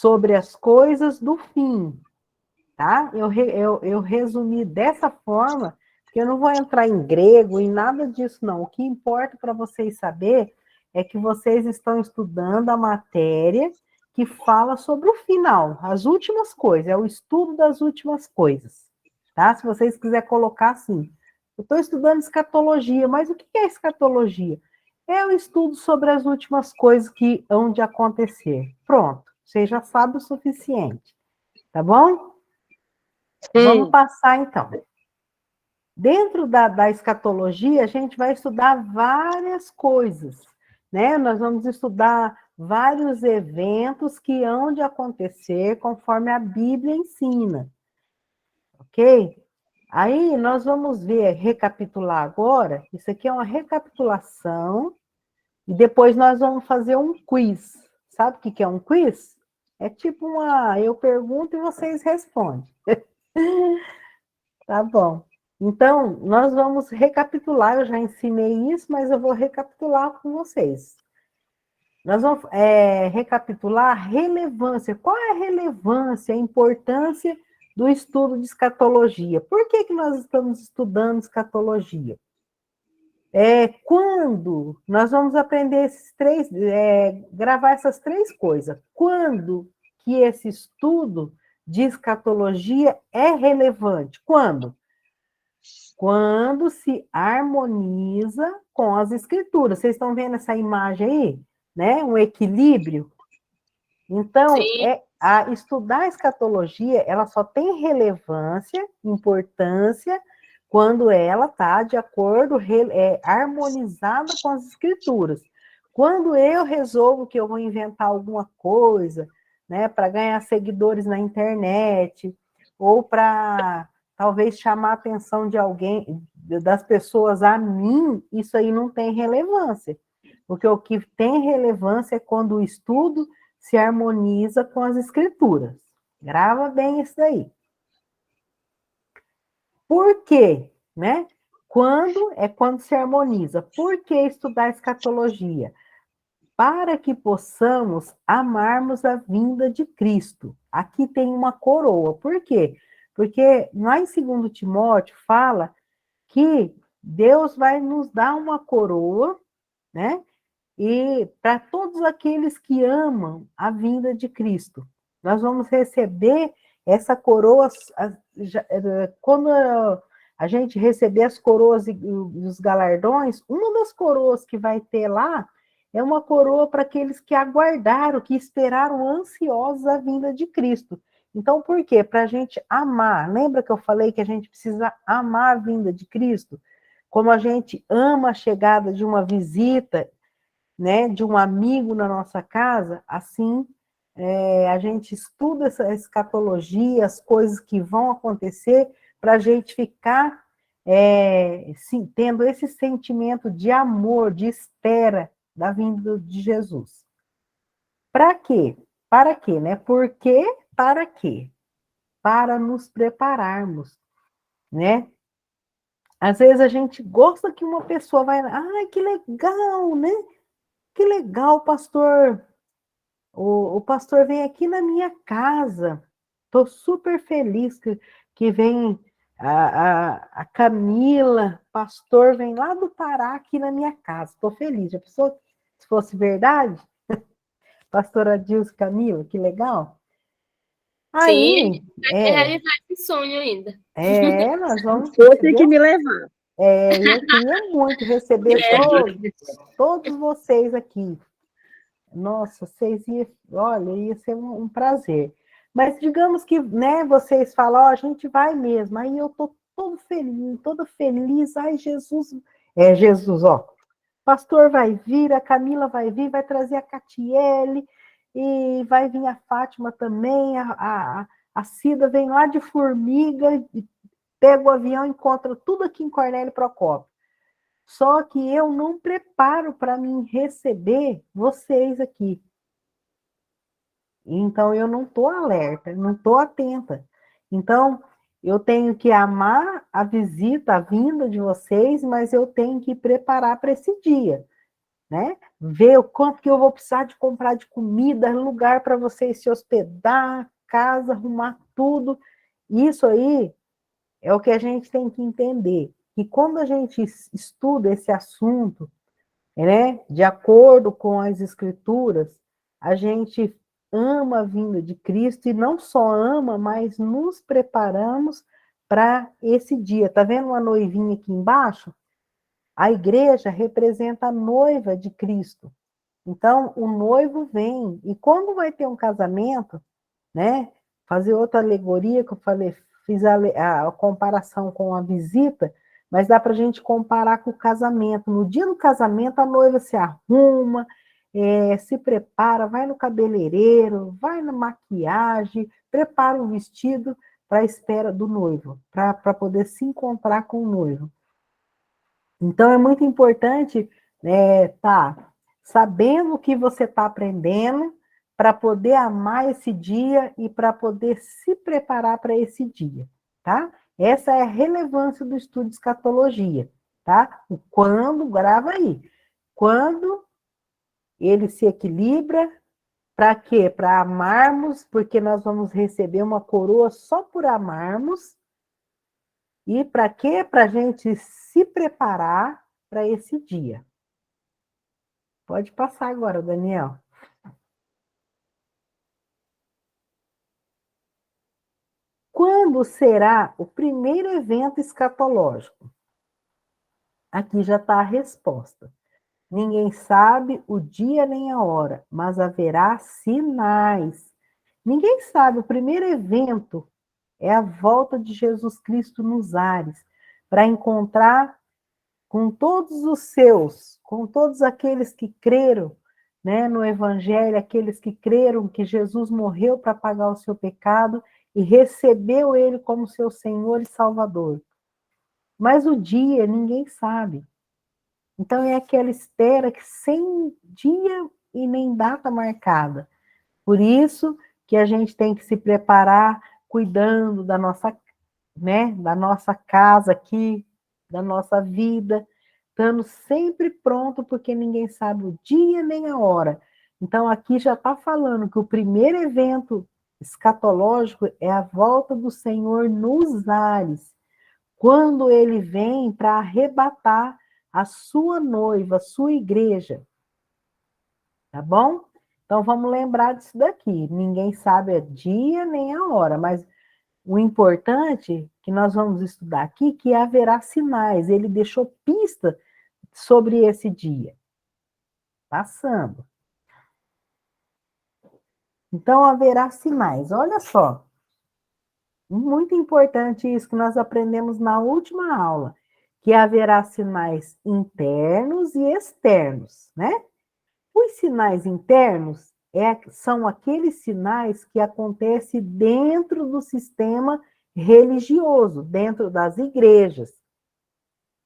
sobre as coisas do fim, tá? Eu resumi dessa forma, porque eu não vou entrar em grego, em nada disso, não. O que importa para vocês saber é que vocês estão estudando a matéria que fala sobre o final, as últimas coisas, é o estudo das últimas coisas, tá? Se vocês quiserem colocar assim, eu estou estudando escatologia, mas o que é escatologia? É o estudo sobre as últimas coisas que hão de acontecer. Pronto, você já sabe o suficiente, tá bom? Vamos passar, então. Dentro da escatologia, a gente vai estudar várias coisas, né? Nós vamos estudar vários eventos que hão de acontecer conforme a Bíblia ensina, ok? Aí nós vamos recapitular agora, isso aqui é uma recapitulação, e depois nós vamos fazer um quiz. Sabe o que é um quiz? É tipo eu pergunto e vocês respondem. Tá bom. Então, nós vamos recapitular, eu já ensinei isso, mas eu vou recapitular com vocês. Nós vamos recapitular a relevância. Qual é a relevância, a importância do estudo de escatologia? Por que nós estamos estudando escatologia? Quando nós vamos aprender gravar essas três coisas. Quando que esse estudo de escatologia é relevante? Quando? Quando se harmoniza com as escrituras. Vocês estão vendo essa imagem aí? Né? Um equilíbrio. Então, estudar a escatologia, ela só tem relevância, importância, quando ela está de acordo, harmonizada com as escrituras. Quando eu resolvo que eu vou inventar alguma coisa, né, para ganhar seguidores na internet, ou para talvez chamar a atenção de alguém, das pessoas a mim, isso aí não tem relevância. Porque o que tem relevância é quando o estudo se harmoniza com as escrituras. Grava bem isso daí. Por quê? Né? Quando se harmoniza. Por que estudar escatologia? Para que possamos amarmos a vinda de Cristo. Aqui tem uma coroa. Por quê? Porque lá em 2 Timóteo fala que Deus vai nos dar uma coroa, né? E para todos aqueles que amam a vinda de Cristo, nós vamos receber essa coroa, quando a gente receber as coroas e os galardões, uma das coroas que vai ter lá é uma coroa para aqueles que aguardaram, que esperaram ansiosos a vinda de Cristo. Então, por quê? Para a gente amar. Lembra que eu falei que a gente precisa amar a vinda de Cristo? Como a gente ama a chegada de uma visita, né, de um amigo na nossa casa, assim, a gente estuda essa escatologia, as coisas que vão acontecer, para a gente ficar sim, tendo esse sentimento de amor, de espera da vinda de Jesus. Para quê? Para quê, né? Por quê? Para quê? Para nos prepararmos, né? Às vezes a gente gosta que uma pessoa vai, ai, que legal, né? Que legal, pastor. O pastor vem aqui na minha casa. Estou super feliz que vem a Camila, pastor, vem lá do Pará aqui na minha casa. Estou feliz. Já pensou se fosse verdade? Pastora Dilce Camila, que legal. Aí, Sim, vai realizar esse sonho ainda. nós vamos. Você tem que me levar. Eu queria muito receber todos vocês aqui. Nossa, olha, ia ser um prazer. Mas digamos que, né, vocês falam, a gente vai mesmo. Aí eu tô toda feliz. Ai, Jesus. Jesus, ó. Pastor vai vir, a Camila vai vir, vai trazer a Catiele, e vai vir a Fátima também, a Cida vem lá de Formiga, pega o avião, encontra tudo aqui em Cornélio Procópio. Só que eu não preparo para mim receber vocês aqui. Então, eu não estou alerta, não estou atenta. Então, eu tenho que amar a visita, a vinda de vocês, mas eu tenho que preparar para esse dia. né? Ver o quanto que eu vou precisar de comprar de comida, lugar para vocês se hospedar, casa, arrumar tudo. Isso aí é o que a gente tem que entender. Que quando a gente estuda esse assunto, né, de acordo com as escrituras, a gente ama a vinda de Cristo e não só ama, mas nos preparamos para esse dia. Tá vendo uma noivinha aqui embaixo? A igreja representa a noiva de Cristo. Então, o noivo vem, e quando vai ter um casamento, né? Fazer outra alegoria que eu falei, fiz a comparação com a visita, mas dá para a gente comparar com o casamento. No dia do casamento, a noiva se arruma, se prepara, vai no cabeleireiro, vai na maquiagem, prepara um vestido para a espera do noivo, para poder se encontrar com o noivo. Então, é muito importante tá sabendo o que você está aprendendo para poder amar esse dia e para poder se preparar para esse dia, tá? Essa é a relevância do estudo de escatologia, tá? O quando, grava aí. Quando ele se equilibra, para quê? Para amarmos, porque nós vamos receber uma coroa só por amarmos. E para quê? Para a gente se preparar para esse dia. Pode passar agora, Daniel. Quando será o primeiro evento escatológico? Aqui já está a resposta. Ninguém sabe o dia nem a hora, mas haverá sinais. Ninguém sabe, o primeiro evento é a volta de Jesus Cristo nos ares, para encontrar com todos os seus, com todos aqueles que creram, né, no Evangelho, aqueles que creram que Jesus morreu para pagar o seu pecado e recebeu ele como seu Senhor e Salvador. Mas o dia ninguém sabe. Então é aquela espera que sem dia e nem data marcada. Por isso que a gente tem que se preparar cuidando da nossa, né, da nossa casa aqui, da nossa vida, estando sempre pronto, porque ninguém sabe o dia nem a hora. Então, aqui já está falando que o primeiro evento escatológico é a volta do Senhor nos ares, quando ele vem para arrebatar a sua noiva, a sua igreja. Tá bom? Então, vamos lembrar disso daqui. Ninguém sabe a dia nem a hora, mas o importante que nós vamos estudar aqui, que haverá sinais. Ele deixou pista sobre esse dia. Passando. Então, haverá sinais. Olha só. Muito importante isso que nós aprendemos na última aula, que haverá sinais internos e externos, né? Os sinais internos são aqueles sinais que acontecem dentro do sistema religioso, dentro das igrejas.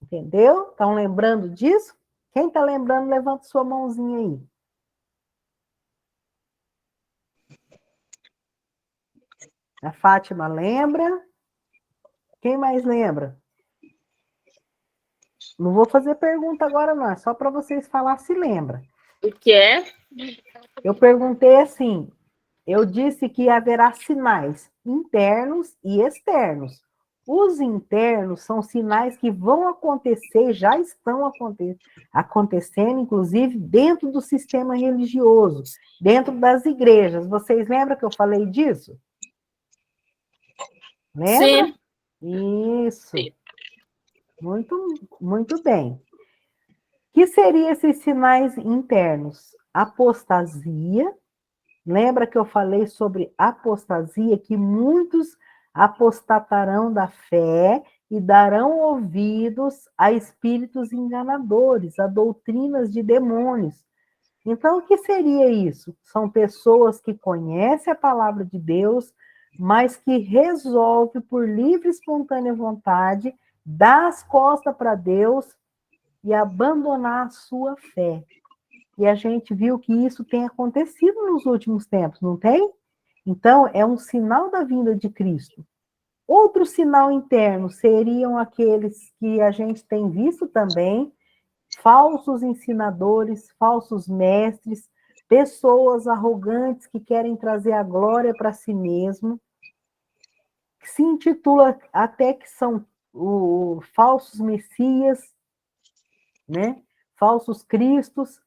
Entendeu? Estão lembrando disso? Quem está lembrando, levanta sua mãozinha aí. A Fátima lembra. Quem mais lembra? Não vou fazer pergunta agora, não. É só para vocês falar se lembra. O que é? Eu perguntei assim. Eu disse que haverá sinais internos e externos. Os internos são sinais que vão acontecer, já estão acontecendo, inclusive, dentro do sistema religioso, dentro das igrejas. Vocês lembram que eu falei disso? Lembra? Sim. Isso. Sim. Muito bem. O que seriam esses sinais internos? Apostasia. Lembra que eu falei sobre apostasia, que muitos apostatarão da fé e darão ouvidos a espíritos enganadores, a doutrinas de demônios. Então, o que seria isso? São pessoas que conhecem a palavra de Deus, mas que resolvem, por livre e espontânea vontade, dar as costas para Deus e abandonar a sua fé. E a gente viu que isso tem acontecido nos últimos tempos, não tem? Então, é um sinal da vinda de Cristo. Outro sinal interno seriam aqueles que a gente tem visto também, falsos ensinadores, falsos mestres, pessoas arrogantes que querem trazer a glória para si mesmo, que se intitula até que são falsos messias, né? Falsos cristos,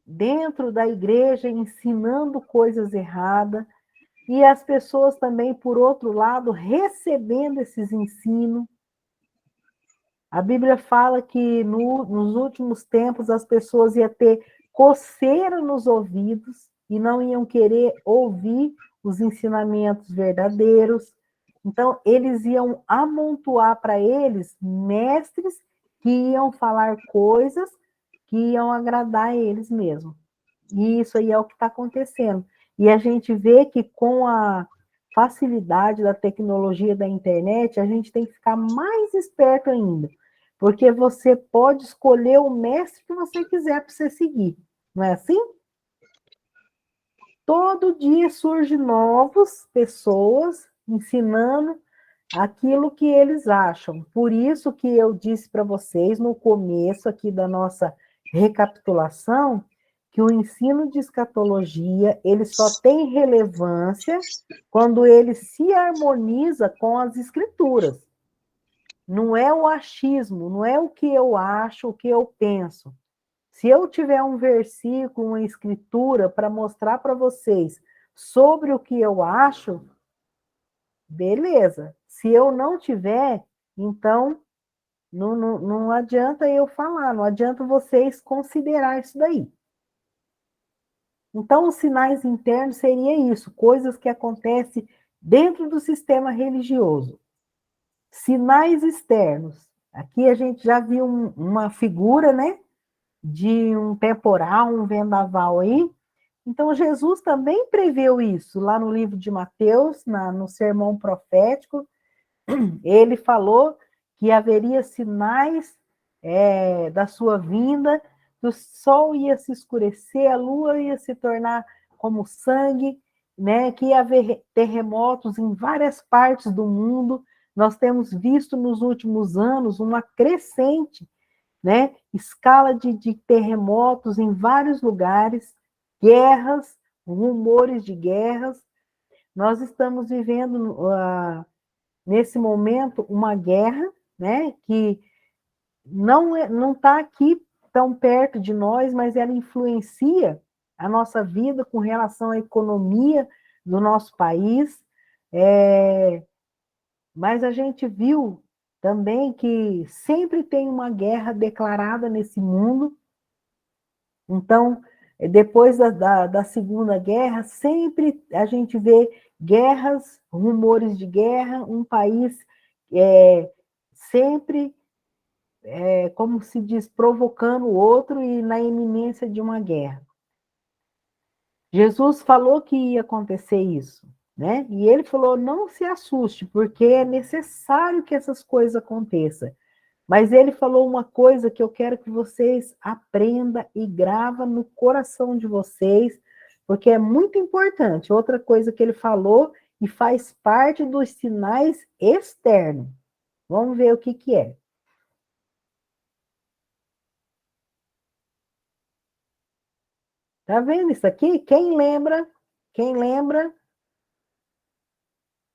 dentro da igreja ensinando coisas erradas, e as pessoas também, por outro lado, recebendo esses ensinos. A Bíblia fala que nos últimos tempos as pessoas iam ter coceira nos ouvidos e não iam querer ouvir os ensinamentos verdadeiros. Então, eles iam amontoar para eles mestres que iam falar coisas que iam agradar a eles mesmos. E isso aí é o que está acontecendo. E a gente vê que com a facilidade da tecnologia da internet, a gente tem que ficar mais esperto ainda, porque você pode escolher o mestre que você quiser para você seguir, não é assim? Todo dia surgem novas pessoas ensinando aquilo que eles acham. Por isso que eu disse para vocês no começo aqui da nossa recapitulação que o ensino de escatologia ele só tem relevância quando ele se harmoniza com as escrituras. Não é o achismo, não é o que eu acho, o que eu penso. Se eu tiver um versículo, uma escritura para mostrar para vocês sobre o que eu acho, beleza. Se eu não tiver, então não adianta eu falar, não adianta vocês considerar isso daí. Então, os sinais internos seria isso, coisas que acontecem dentro do sistema religioso. Sinais externos. Aqui a gente já viu uma figura, né, de um temporal, um vendaval aí. Então, Jesus também preveu isso lá no livro de Mateus, no sermão profético. Ele falou que haveria sinais da sua vinda, que o sol ia se escurecer, a lua ia se tornar como sangue, né? Que ia haver terremotos em várias partes do mundo. Nós temos visto nos últimos anos uma crescente, né? Escala de terremotos em vários lugares, guerras, rumores de guerras. Nós estamos vivendo nesse momento uma guerra, né, que não está aqui tão perto de nós, mas ela influencia a nossa vida com relação à economia do nosso país. Mas a gente viu também que sempre tem uma guerra declarada nesse mundo. Então, depois da Segunda Guerra, sempre a gente vê guerras, rumores de guerra, um país sempre, como se diz, provocando o outro e na iminência de uma guerra. Jesus falou que ia acontecer isso, né? E ele falou, não se assuste, porque é necessário que essas coisas aconteçam. Mas ele falou uma coisa que eu quero que vocês aprendam e grava no coração de vocês, porque é muito importante. Outra coisa que ele falou e faz parte dos sinais externos. Vamos ver o que é. Tá vendo isso aqui? Quem lembra? Quem lembra?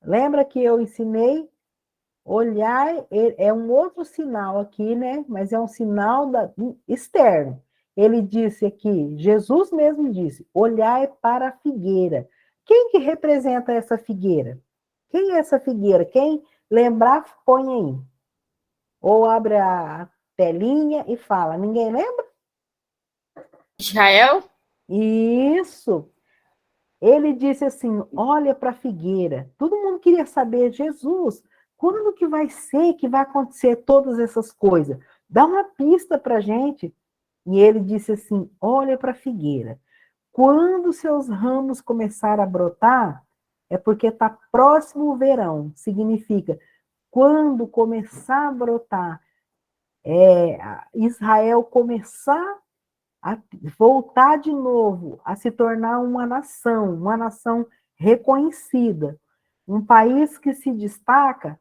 Lembra que eu ensinei? Olhar é um outro sinal aqui, né? Mas é um sinal externo. Ele disse aqui, Jesus mesmo disse, olhar para a figueira. Quem que representa essa figueira? Quem é essa figueira? Quem lembrar, põe aí. Ou abre a telinha e fala. Ninguém lembra? Israel? Isso. Ele disse assim, olha para a figueira. Todo mundo queria saber, Jesus, quando que vai ser que vai acontecer todas essas coisas? Dá uma pista para a gente. E ele disse assim, olha para a figueira. Quando seus ramos começarem a brotar, é porque está próximo o verão. Significa, quando começar a brotar, Israel começar a voltar de novo a se tornar uma nação reconhecida, um país que se destaca,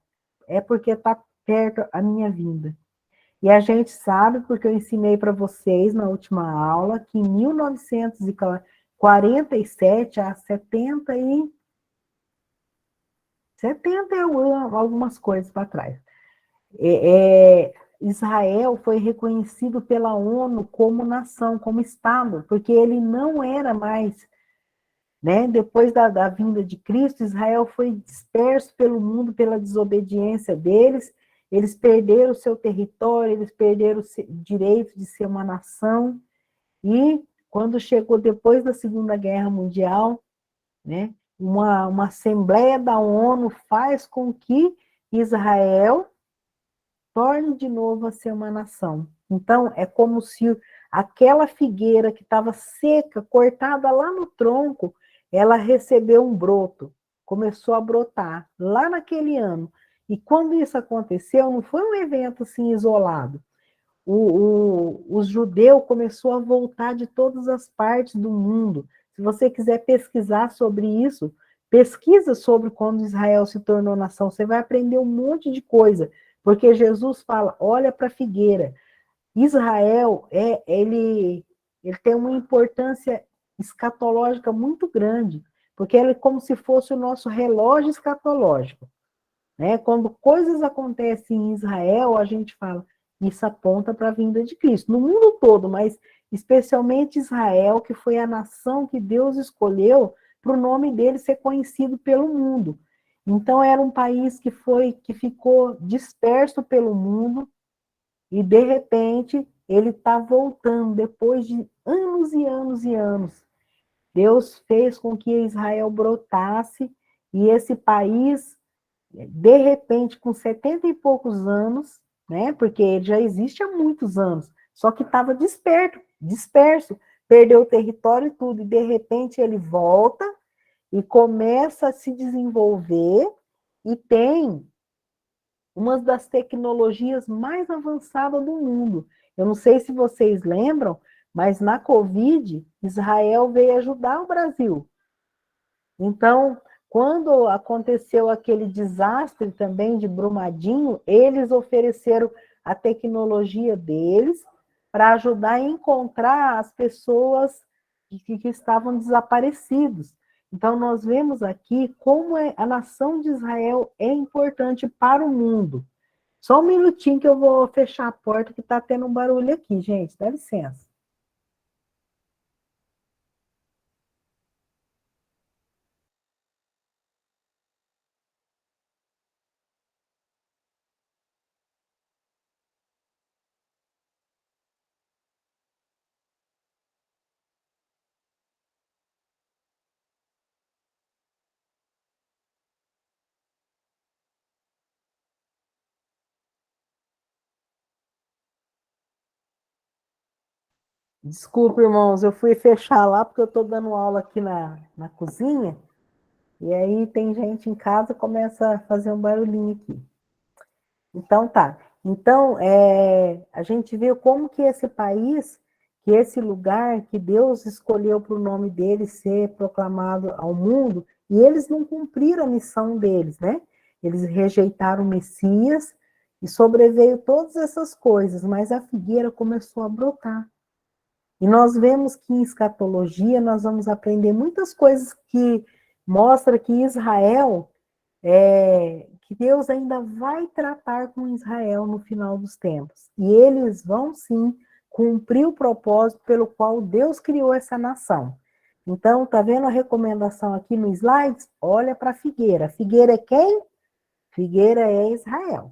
é porque está perto a minha vinda. E a gente sabe, porque eu ensinei para vocês na última aula, que em 1947 a 70 e algumas coisas para trás, Israel foi reconhecido pela ONU como nação, como Estado, porque ele não era mais, né? Depois da vinda de Cristo, Israel foi disperso pelo mundo pela desobediência deles, eles perderam o seu território, eles perderam o direito de ser uma nação, e quando chegou depois da Segunda Guerra Mundial, né, uma Assembleia da ONU faz com que Israel torne de novo a ser uma nação. Então, é como se aquela figueira que estava seca, cortada lá no tronco, ela recebeu um broto, começou a brotar lá naquele ano. E quando isso aconteceu, não foi um evento assim isolado. Os judeus começou a voltar de todas as partes do mundo. Se você quiser pesquisar sobre isso, pesquisa sobre quando Israel se tornou nação. Você vai aprender um monte de coisa, porque Jesus fala: olha para a figueira. Israel ele tem uma importância escatológica muito grande, porque ele é como se fosse o nosso relógio escatológico. Né? Quando coisas acontecem em Israel, a gente fala, isso aponta para a vinda de Cristo. No mundo todo, mas especialmente Israel, que foi a nação que Deus escolheu para o nome dele ser conhecido pelo mundo. Então, era um país que ficou disperso pelo mundo, e, de repente, ele está voltando, depois de anos e anos e anos. Deus fez com que Israel brotasse, e esse país, de repente, com 70 e poucos anos, né, porque ele já existe há muitos anos, só que estava disperso, perdeu o território e tudo, e de repente ele volta e começa a se desenvolver, e tem uma das tecnologias mais avançadas do mundo. Eu não sei se vocês lembram, mas na Covid, Israel veio ajudar o Brasil. Então, quando aconteceu aquele desastre também de Brumadinho, eles ofereceram a tecnologia deles para ajudar a encontrar as pessoas que estavam desaparecidos. Então, nós vemos aqui como a nação de Israel é importante para o mundo. Só um minutinho que eu vou fechar a porta, que está tendo um barulho aqui, gente. Dá licença. Desculpa, irmãos, eu fui fechar lá porque eu estou dando aula aqui na cozinha, e aí tem gente em casa, começa a fazer um barulhinho aqui. Então tá. Então, a gente viu como que esse país, que esse lugar que Deus escolheu para o nome dele ser proclamado ao mundo, e eles não cumpriram a missão deles, né? Eles rejeitaram o Messias e sobreveio todas essas coisas, mas a figueira começou a brotar. E nós vemos que em escatologia nós vamos aprender muitas coisas que mostra que Israel, que Deus ainda vai tratar com Israel no final dos tempos. E eles vão sim cumprir o propósito pelo qual Deus criou essa nação. Então, tá vendo a recomendação aqui no slides? Olha para a figueira. Figueira é quem? Figueira é Israel.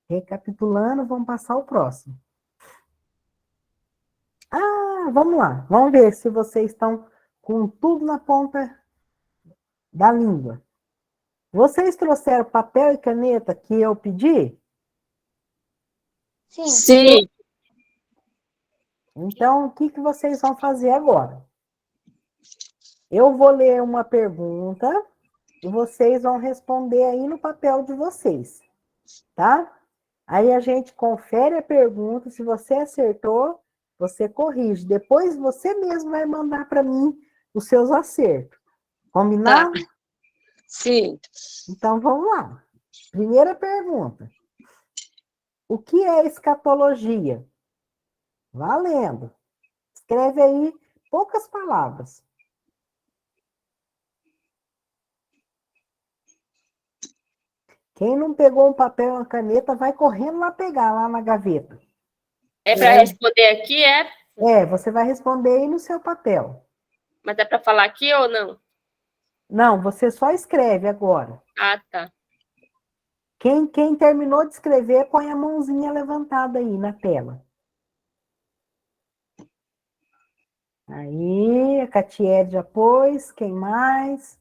Recapitulando, vamos passar o próximo. Vamos lá. Vamos ver se vocês estão com tudo na ponta da língua. Vocês trouxeram papel e caneta que eu pedi? Sim. Sim. Então, o que vocês vão fazer agora? Eu vou ler uma pergunta e vocês vão responder aí no papel de vocês, tá? Aí a gente confere a pergunta, se você acertou, você corrige. Depois você mesmo vai mandar para mim os seus acertos. Combinado? Tá. Sim. Então, vamos lá. Primeira pergunta. O que é escatologia? Valendo. Escreve aí poucas palavras. Quem não pegou um papel e uma caneta, vai correndo lá pegar, lá na gaveta. É para responder aqui, é? Você vai responder aí no seu papel. Mas é para falar aqui ou não? Não, você só escreve agora. Ah, tá. Quem terminou de escrever, põe a mãozinha levantada aí na tela. Aí, a Catiede já pôs. Quem mais?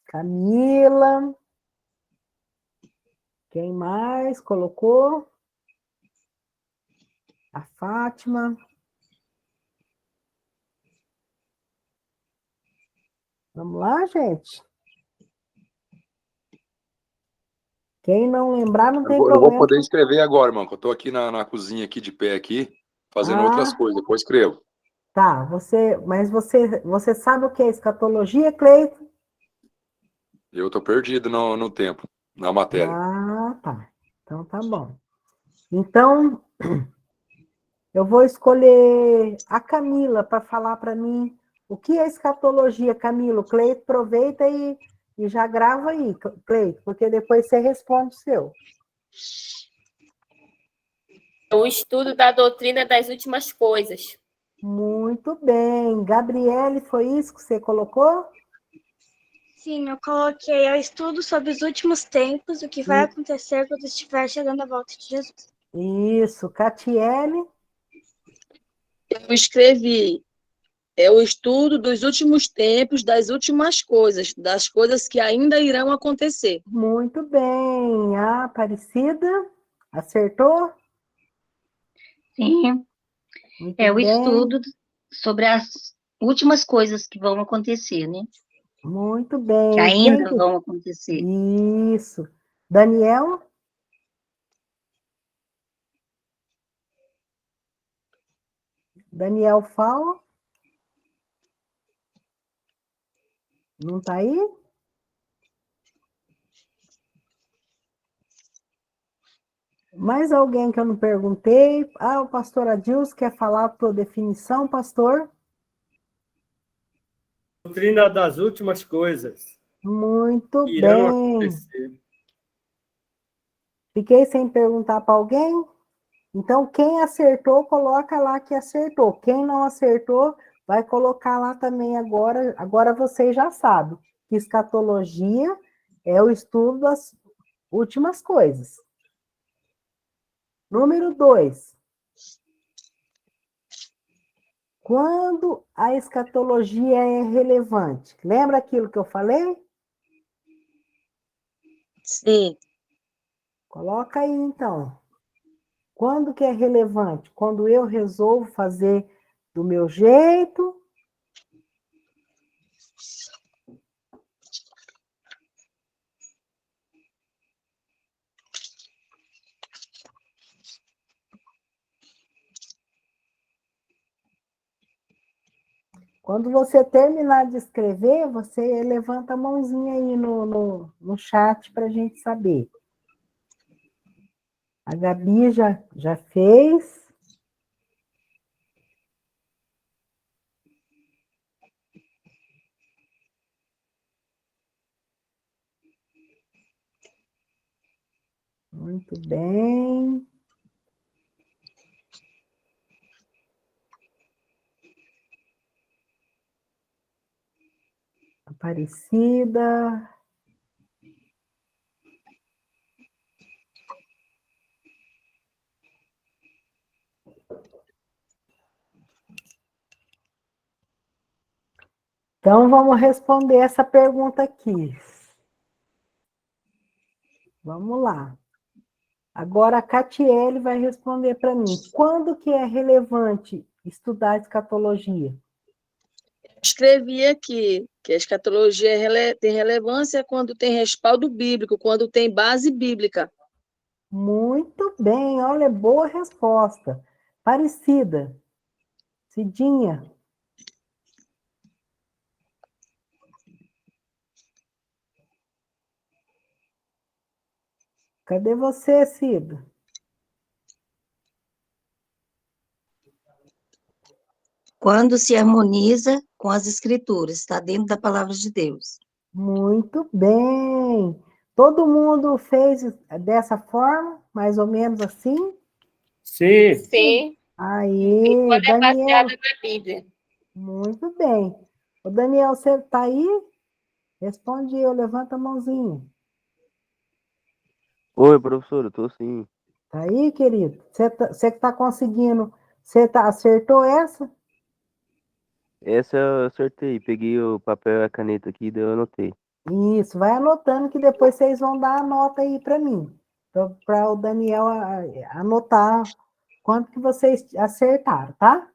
Camila. Quem mais colocou? A Fátima. Vamos lá, gente? Quem não lembrar, não tem Eu não vou problema. poder escrever agora, irmão, que eu tô aqui na cozinha, aqui de pé, aqui, fazendo outras coisas. Depois escrevo. Tá, você sabe o que é escatologia, Cleito? Eu tô perdido no tempo, na matéria. Ah, tá. Então tá bom. Então, eu vou escolher a Camila para falar para mim o que é escatologia, Camilo. Cleito, aproveita e já grava aí, Cleito, porque depois você responde o seu. O estudo da doutrina das últimas coisas. Muito bem. Gabriele, foi isso que você colocou? Sim, eu coloquei o estudo sobre os últimos tempos, o que vai acontecer quando estiver chegando a volta de Jesus. Isso. Catiele? Eu escrevi o estudo dos últimos tempos, das últimas coisas, das coisas que ainda irão acontecer. Muito bem. A Aparecida? Acertou? Sim, Muito é o bem. estudo sobre as últimas coisas que vão acontecer, né? Muito Que bem. ainda vão acontecer. Isso. Daniel? Daniel fala? Não está aí? Mais alguém que eu não perguntei? Ah, o pastor Adilson quer falar por definição, pastor? Doutrina das últimas coisas Muito que irão bem. acontecer. Fiquei sem perguntar para alguém? Então, quem acertou, coloca lá que acertou. Quem não acertou, vai colocar lá também agora. Agora vocês já sabem que escatologia é o estudo das últimas coisas. Número 2. Quando a escatologia é relevante? Lembra aquilo que eu falei? Sim. Coloca aí, então. Quando que é relevante? Quando eu resolvo fazer do meu jeito. Quando você terminar de escrever, você levanta a mãozinha aí no chat para a gente saber. A Gabi já fez. Muito bem. Aparecida. Então, vamos responder essa pergunta aqui. Vamos lá. Agora, a Catiele vai responder para mim. Quando que é relevante estudar escatologia? Escrevi aqui que a escatologia tem relevância quando tem respaldo bíblico, quando tem base bíblica. Muito bem, olha, boa resposta. Parecida. Cidinha. Cadê você, Cida? Quando se harmoniza com as escrituras, está dentro da palavra de Deus. Muito bem. Todo mundo fez dessa forma, mais ou menos assim? Sim. Sim. Aí, Quando é Daniel, baseada na Bíblia. muito bem. Ô, Daniel, você está aí? Responde eu, levanta a mãozinha. Oi, professor, eu tô sim. Tá aí, querido? Você que está conseguindo, acertou essa? Essa eu acertei. Peguei o papel e a caneta aqui, daí eu anotei. Isso, vai anotando que depois vocês vão dar a nota aí para mim. Para o Daniel anotar quanto que vocês acertaram, tá?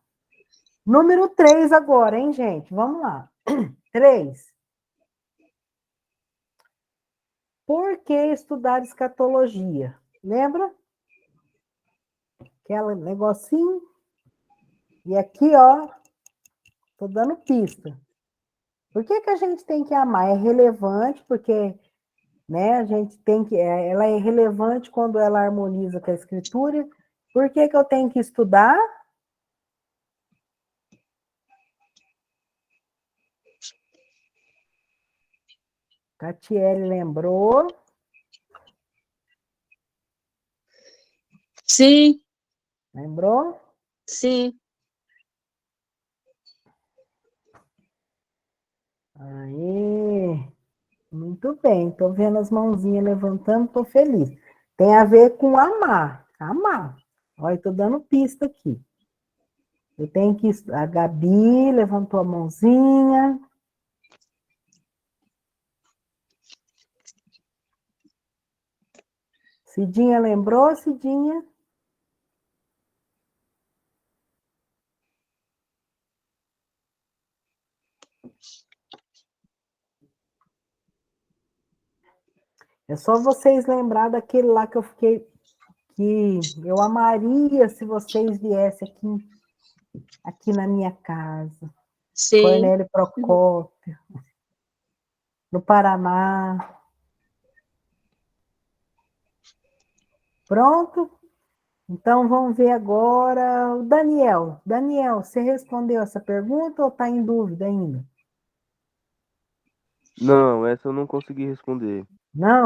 Número 3 agora, hein, gente? Vamos lá. 3. Por que estudar escatologia? Lembra? Aquele negocinho. E aqui, ó, tô dando pista. Por que que a gente tem que amar? É relevante, porque, né, a gente tem que... Ela é relevante quando ela harmoniza com a escritura. Por que que eu tenho que estudar? Catiele lembrou. Sim, Lembrou? sim. Aí, muito bem. Estou vendo as mãozinhas levantando, estou feliz. Tem a ver com amar. Amar. Olha, estou dando pista aqui. Eu tenho que... A Gabi levantou a mãozinha. Cidinha lembrou, Cidinha? É só vocês lembrar daquele lá que eu fiquei... Que eu amaria se vocês viessem aqui na minha casa. Sim. Cornélio Procópio, no Paraná. Pronto? Então, vamos ver agora o Daniel. Daniel, você respondeu essa pergunta ou está em dúvida ainda? Não, essa eu não consegui responder. Não?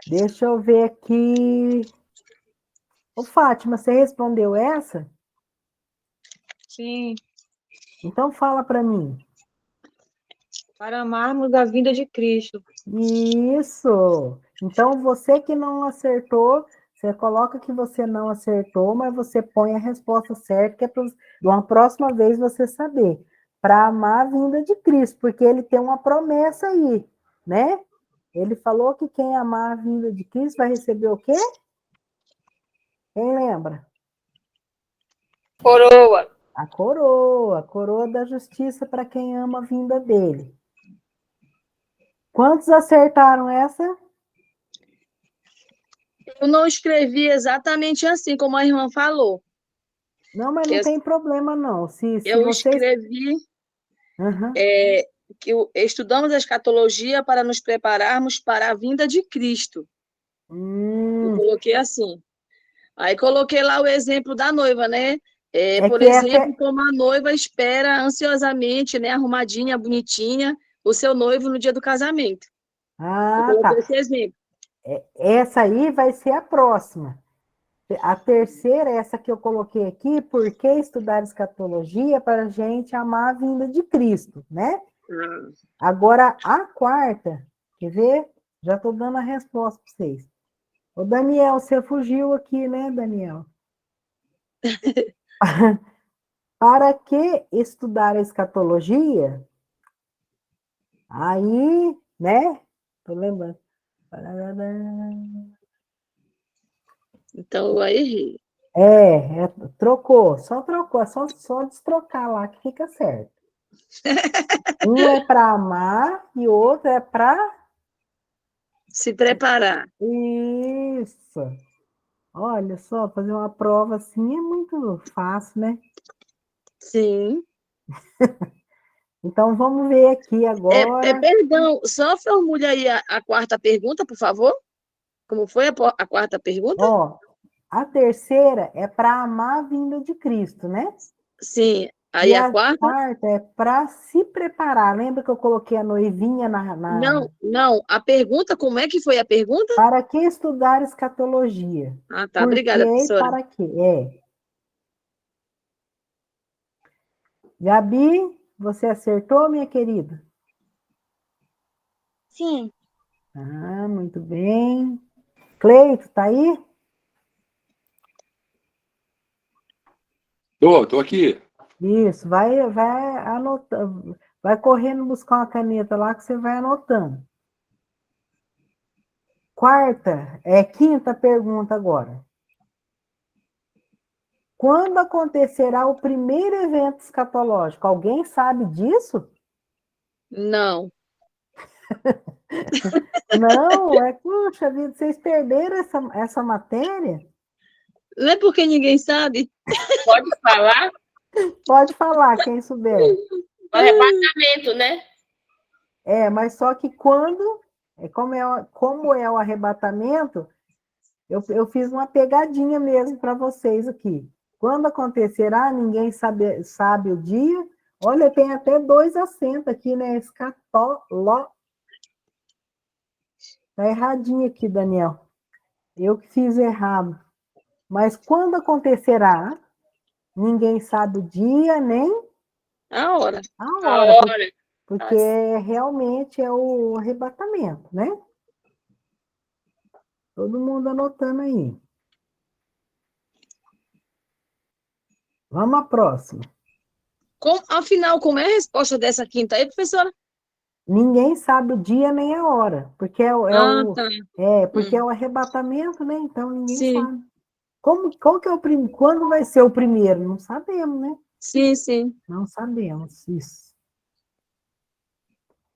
Deixa eu ver aqui. Ô, Fátima, você respondeu essa? Sim, Então, fala para mim. para amarmos a vinda de Cristo. Isso! Então, você que não acertou, você coloca que você não acertou, mas você põe a resposta certa, que é para uma próxima vez você saber. Para amar a vinda de Cristo, porque ele tem uma promessa aí, né? Ele falou que quem amar a vinda de Cristo vai receber o quê? Quem lembra? Coroa. A coroa da justiça para quem ama a vinda dele. Quantos acertaram essa? Eu não escrevi exatamente assim como a irmã falou. Não, mas não tem problema, não. Se Eu vocês... escrevi Uhum. estudamos a escatologia para nos prepararmos para a vinda de Cristo. Eu coloquei assim. Aí coloquei lá o exemplo da noiva, né? Por exemplo, como a noiva espera ansiosamente, né, arrumadinha, bonitinha, o seu noivo no dia do casamento. Eu coloquei esse exemplo. Essa aí vai ser a próxima. A terceira, essa que eu coloquei aqui, por que estudar escatologia para a gente amar a vinda de Cristo, né? Agora, a quarta, quer ver? Já estou dando a resposta para vocês. Ô, Daniel, você fugiu aqui, né, Daniel? Para que estudar a escatologia? Aí, né? Tô lembrando. Então, eu errei. Trocou, é só destrocar lá que fica certo. Um é para amar e o outro é para se preparar. Isso. Olha só, fazer uma prova assim é muito fácil, né? Sim. Então, vamos ver aqui agora. Perdão, só formule aí a quarta pergunta, por favor. Como foi a quarta pergunta? Ó, a terceira é para amar a vinda de Cristo, né? Sim. Aí E a a quarta? quarta é para se preparar. Lembra que eu coloquei a noivinha Não, não. A pergunta, como é que foi a pergunta? Para que estudar escatologia? Ah, tá. Por quê Obrigada, e professora. para quê? Gabi, você acertou, minha querida? Sim. Ah, muito bem. Cleito, tá aí? Tô aqui. Isso, vai anotando, vai correndo buscar uma caneta lá que você vai anotando. Quinta pergunta agora. Quando acontecerá o primeiro evento escatológico? Alguém sabe disso? Não. Não, puxa vida, vocês perderam essa matéria? Não é porque ninguém sabe? Pode falar? Pode falar, quem souber. O arrebatamento, né? Mas só que como é o arrebatamento, eu fiz uma pegadinha mesmo para vocês aqui. Quando acontecerá, ninguém sabe o dia. Olha, tem até 2 acentos aqui, né? Escatoló. Tá erradinho aqui, Daniel. Eu que fiz errado. Mas quando acontecerá, ninguém sabe o dia nem A hora. a A hora, hora. porque realmente é o arrebatamento, né? Todo mundo anotando aí. Vamos à próxima. Afinal, como é a resposta dessa quinta aí, professora? Ninguém sabe o dia nem a hora, porque Ah, tá. porque é o arrebatamento, né? Então ninguém Sim, sabe. Qual que é o primeiro? Quando vai ser o primeiro? Não sabemos, né? sim, sim. Não sabemos isso.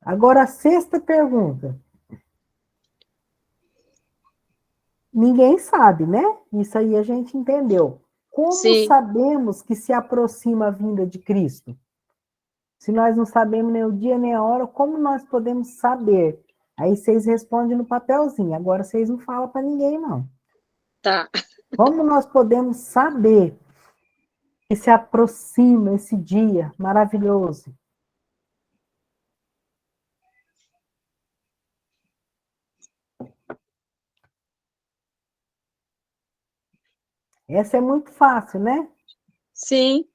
Agora a sexta pergunta. Ninguém sabe, né? Isso aí a gente entendeu. Como Sim. sabemos que se aproxima a vinda de Cristo? Se nós não sabemos nem o dia nem a hora, como nós podemos saber? Aí vocês respondem no papelzinho. Agora vocês não falam para ninguém, não. Tá. Como nós podemos saber que se aproxima esse dia maravilhoso? Essa é muito fácil, né? Sim.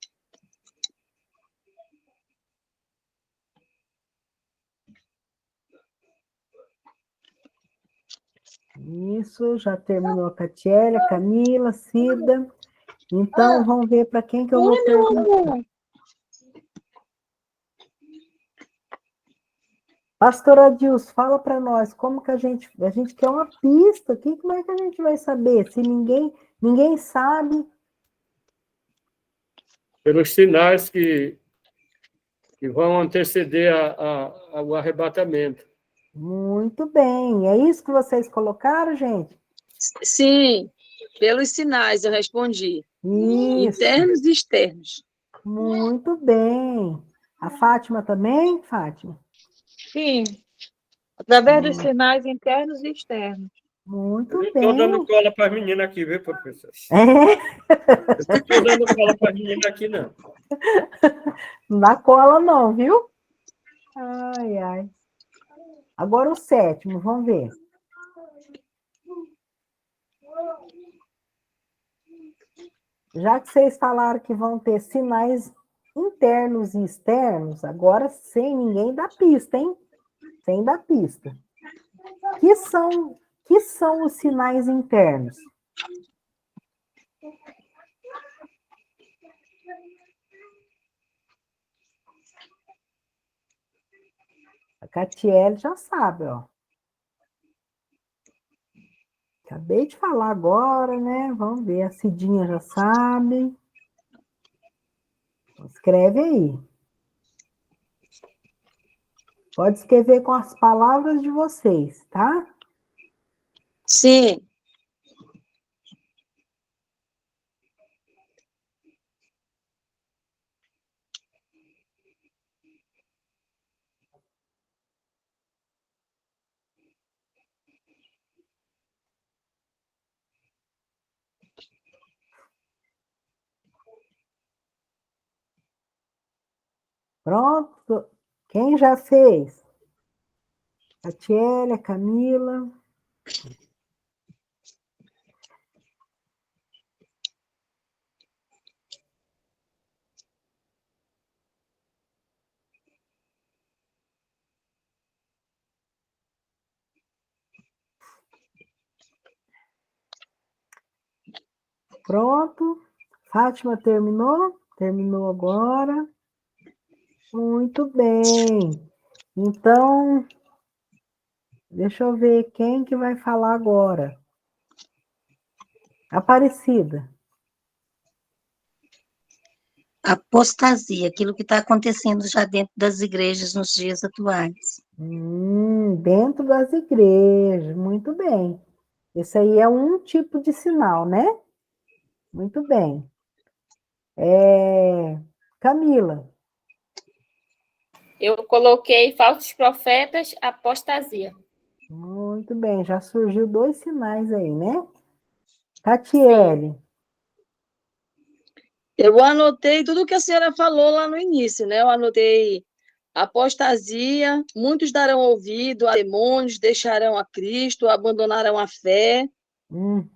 Isso, já terminou a Catiele, a Camila, Cida. Então, vamos ver para quem que eu vou perguntar. Pastora Adilson, fala para nós, como que a gente quer uma pista, como é que a gente vai saber? Se ninguém sabe. Pelos sinais que vão anteceder ao arrebatamento. Muito bem, é isso que vocês colocaram, gente? Sim. Pelos sinais, eu respondi. Isso, Internos e externos. muito bem. A Fátima também, Fátima? Sim, através dos sinais internos e externos. Muito Eu não estou dando bem. cola para as meninas aqui, viu, professor? É, Eu não estou dando cola para as meninas aqui, não. não dá cola não, viu? Ai, ai. Agora o sétimo, vamos ver. Já que vocês falaram que vão ter sinais internos e externos, agora sem ninguém dar pista, hein? Sem dar pista. Que são os sinais internos? A Catiele já sabe, ó. Acabei de falar agora, né? Vamos ver, a Cidinha já sabe. Escreve aí. Pode escrever com as palavras de vocês, tá? Sim. Pronto? Quem já fez? A Tiele, a Camila. Pronto. Fátima terminou? Terminou agora. Muito bem. Então, deixa eu ver quem que vai falar agora. Aparecida. Apostasia, aquilo que está acontecendo já dentro das igrejas nos dias atuais. Dentro das igrejas. Muito bem. Esse aí é um tipo de sinal, né? Muito bem. Camila. Eu coloquei falsos profetas, apostasia. Muito bem. Já surgiu 2 sinais aí, né? Tatiele. Eu anotei tudo que a senhora falou lá no início, né? Eu anotei apostasia, muitos darão ouvido a demônios, deixarão a Cristo, abandonarão a fé, Uhum.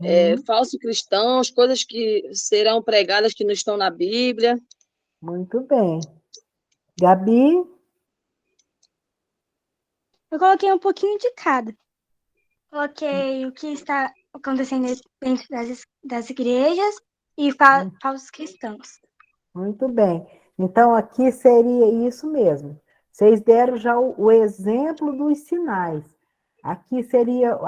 falsos cristãos, coisas que serão pregadas que não estão na Bíblia. Muito bem. Gabi. Eu coloquei um pouquinho de cada. Coloquei o que está acontecendo dentro das igrejas e falsos cristãos. Muito bem. Então, aqui seria isso mesmo. Vocês deram já o exemplo dos sinais. Aqui seria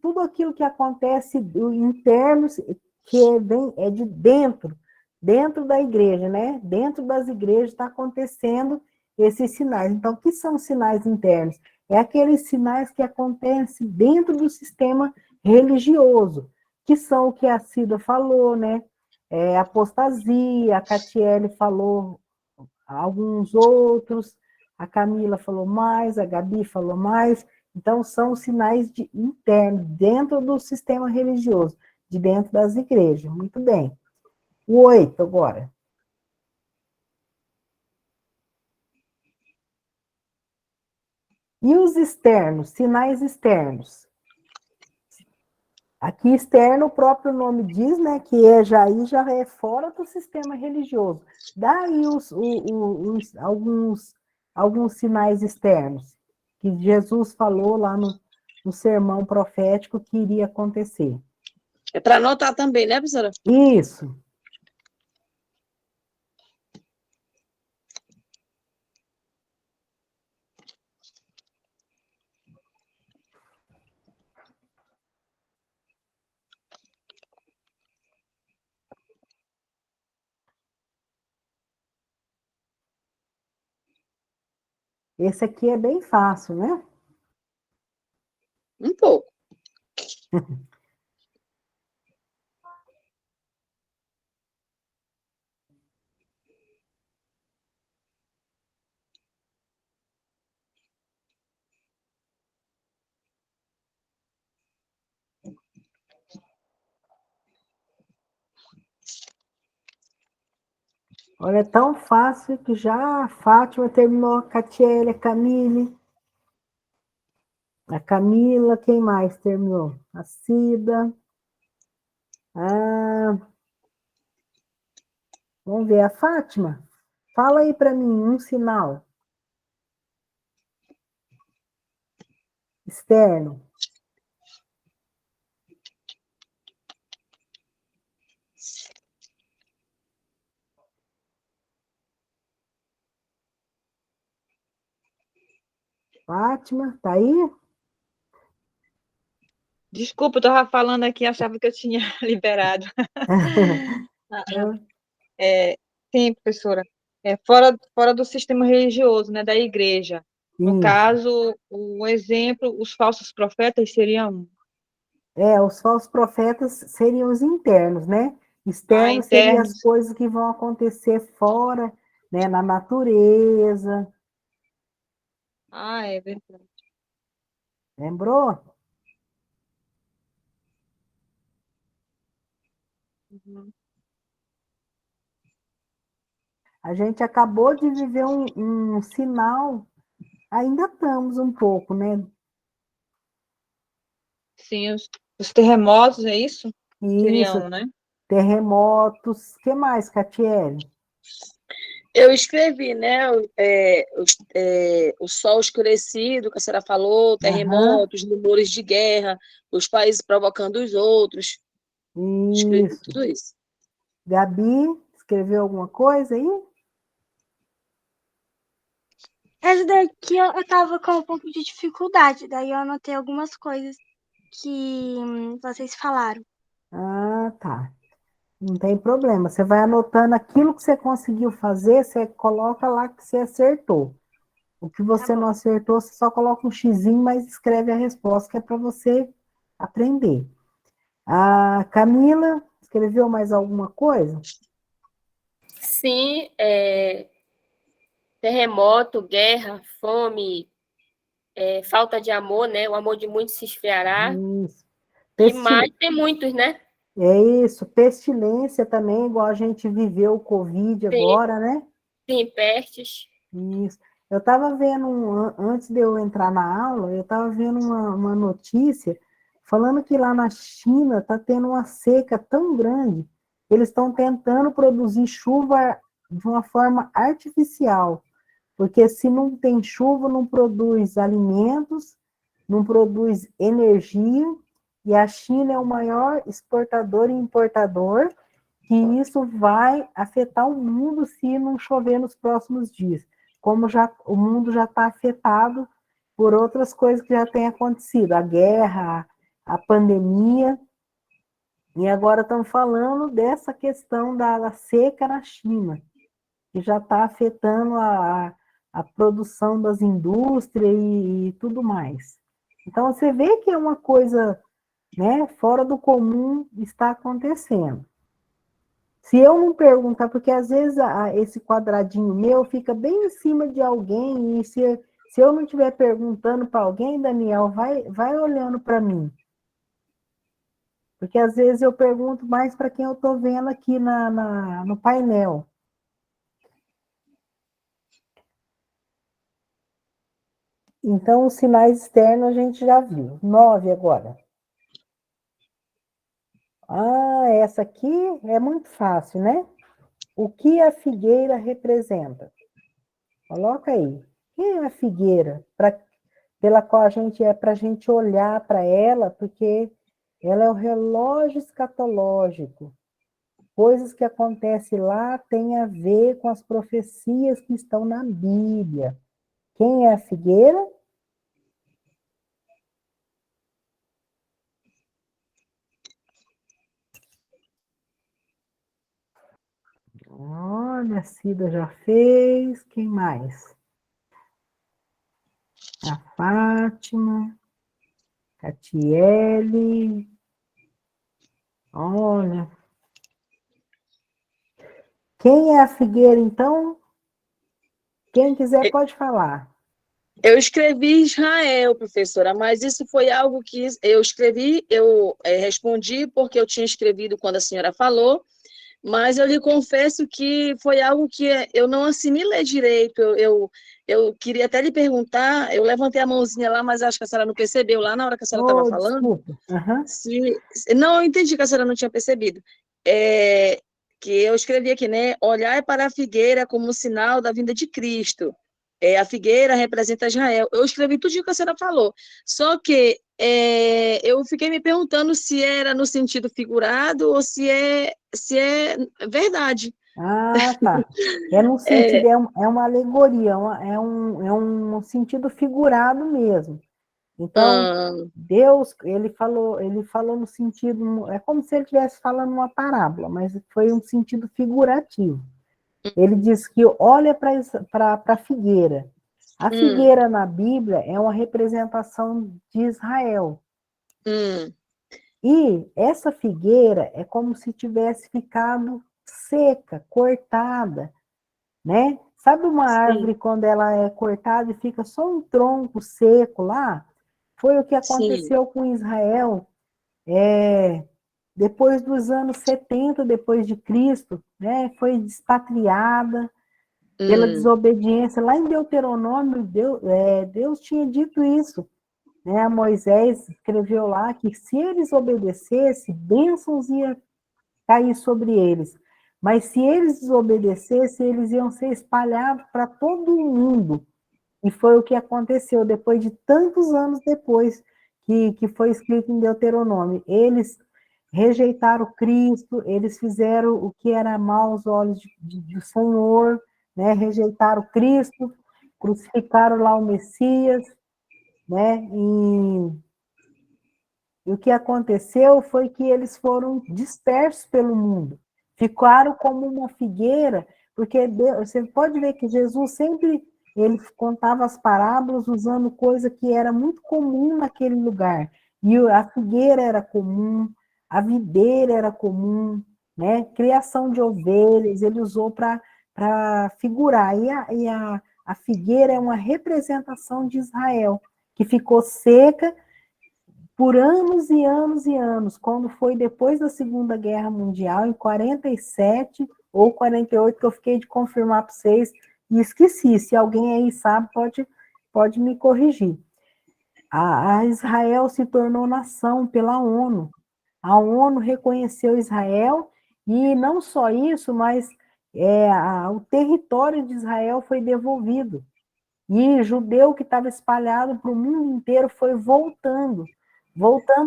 tudo aquilo que acontece internos, é de dentro da igreja, né? Dentro das igrejas está acontecendo esses sinais. Então, o que são sinais internos? É aqueles sinais que acontecem dentro do sistema religioso, que são o que a Cida falou, né? Apostasia, a Catiele falou alguns outros, a Camila falou mais, a Gabi falou mais. Então, são sinais internos, dentro do sistema religioso, de dentro das igrejas. Muito bem. O 8 agora. E os externos, sinais externos? Aqui externo, o próprio nome diz, né, que já é fora do sistema religioso. Daí alguns sinais externos que Jesus falou lá no sermão profético que iria acontecer. É para anotar também, né, professora? Isso. Esse aqui é bem fácil, né? Um pouco. Olha, é tão fácil que já a Fátima terminou, a Catiele, a Camille. A Camila, quem mais terminou? A Cida. Vamos ver, a Fátima. Fala aí para mim um sinal externo. Fátima, tá aí? Desculpa, eu estava falando aqui, achava que eu tinha liberado. Sim, professora. Fora do sistema religioso, né, da igreja. No Isso. caso, o exemplo, os falsos profetas seriam um. Os falsos profetas seriam os internos, né? Externos seriam as Internos. coisas que vão acontecer fora, né, na natureza. É verdade. Lembrou? Uhum. A gente acabou de viver um sinal, ainda estamos um pouco, né? Sim, os terremotos, é isso? Isso, Seriam, né? terremotos. O que mais, Catiele? Eu escrevi, né? O sol escurecido, que a senhora falou, terremotos, rumores de guerra, os países provocando os outros. Escrevi Isso. tudo isso. Gabi, escreveu alguma coisa aí? Essa daqui eu tava com um pouco de dificuldade, daí eu anotei algumas coisas que vocês falaram. Ah, tá. Não tem problema. Você vai anotando aquilo que você conseguiu fazer, você coloca lá que você acertou. O que você não acertou, você só coloca um xizinho, mas escreve a resposta, que é para você aprender. A Camila, escreveu mais alguma coisa? Sim, terremoto, guerra, fome, falta de amor, né? O amor de muitos se esfriará. Isso. E mais tem muitos, né? É isso. Pestilência também, igual a gente viveu o Covid agora, né? Sim, pestes. Isso. Eu estava vendo, antes de eu entrar na aula, eu estava vendo uma notícia falando que lá na China está tendo uma seca tão grande, eles estão tentando produzir chuva de uma forma artificial, porque se não tem chuva, não produz alimentos, não produz energia, e a China é o maior exportador e importador, que isso vai afetar o mundo se não chover nos próximos dias. Como já, o mundo já está afetado por outras coisas que já têm acontecido, a guerra, a pandemia, e agora estamos falando dessa questão da seca na China, que já está afetando a produção das indústrias e tudo mais. Então, você vê que é uma coisa, né, fora do comum está acontecendo. Se eu não perguntar, porque às vezes esse quadradinho meu fica bem em cima de alguém, e se eu não estiver perguntando para alguém, Daniel, vai olhando para mim. Porque às vezes eu pergunto mais para quem eu estou vendo aqui no painel. Então, os sinais externos a gente já viu. 9 agora. Ah, essa aqui é muito fácil, né? O que a figueira representa? Coloca aí. Quem é a figueira? Pela qual a gente para a gente olhar para ela, porque ela é o relógio escatológico. Coisas que acontecem lá têm a ver com as profecias que estão na Bíblia. Quem é a figueira? Olha, a Cida já fez. Quem mais? A Fátima. Catiele. Olha. Quem é a figueira, então? Quem quiser pode falar. Eu escrevi Israel, professora, mas isso foi algo que eu escrevi, eu respondi porque eu tinha escrevido quando a senhora falou, mas eu lhe confesso que foi algo que eu não assimilei direito. Eu queria até lhe perguntar, eu levantei a mãozinha lá, mas acho que a senhora não percebeu lá na hora que a senhora estava falando. Desculpa. Uhum. Não, eu entendi que a senhora não tinha percebido. Que eu escrevi aqui, né? Olhar para a figueira como sinal da vinda de Cristo. A figueira representa Israel. Eu escrevi tudo o que a senhora falou. Só que eu fiquei me perguntando se era no sentido figurado ou se é verdade. Ah, tá. É no sentido, é uma alegoria, é um sentido figurado mesmo. Então, Deus, ele falou no sentido, é como se ele estivesse falando uma parábola, mas foi um sentido figurativo. Ele diz que olha para a figueira. A figueira na Bíblia é uma representação de Israel. E essa figueira é como se tivesse ficado seca, cortada, né? Sabe uma árvore quando ela é cortada e fica só um tronco seco lá? Foi o que aconteceu com Israel depois dos anos 70 depois de Cristo, né? Foi despatriada, pela desobediência. Lá em Deuteronômio, Deus tinha dito isso, né? Moisés escreveu lá que se eles obedecessem, bênçãos iam cair sobre eles. Mas se eles desobedecessem, eles iam ser espalhados para todo o mundo. E foi o que aconteceu depois de tantos anos depois que foi escrito em Deuteronômio. Eles rejeitaram Cristo, eles fizeram o que era mal aos olhos do Senhor, né? Rejeitaram Cristo, crucificaram lá o Messias, né? E o que aconteceu foi que eles foram dispersos pelo mundo, ficaram como uma figueira, porque você pode ver que Jesus sempre ele contava as parábolas usando coisa que era muito comum naquele lugar. E a figueira era comum, a videira era comum, né? Criação de ovelhas, ele usou para figurar. A figueira é uma representação de Israel, que ficou seca por anos e anos e anos. Quando foi depois da Segunda Guerra Mundial, em 47 ou 48, que eu fiquei de confirmar para vocês, e esqueci. Se alguém aí sabe, pode me corrigir. A Israel se tornou nação pela ONU. A ONU reconheceu Israel, e não só isso, mas o território de Israel foi devolvido. E judeu que estava espalhado para o mundo inteiro foi voltando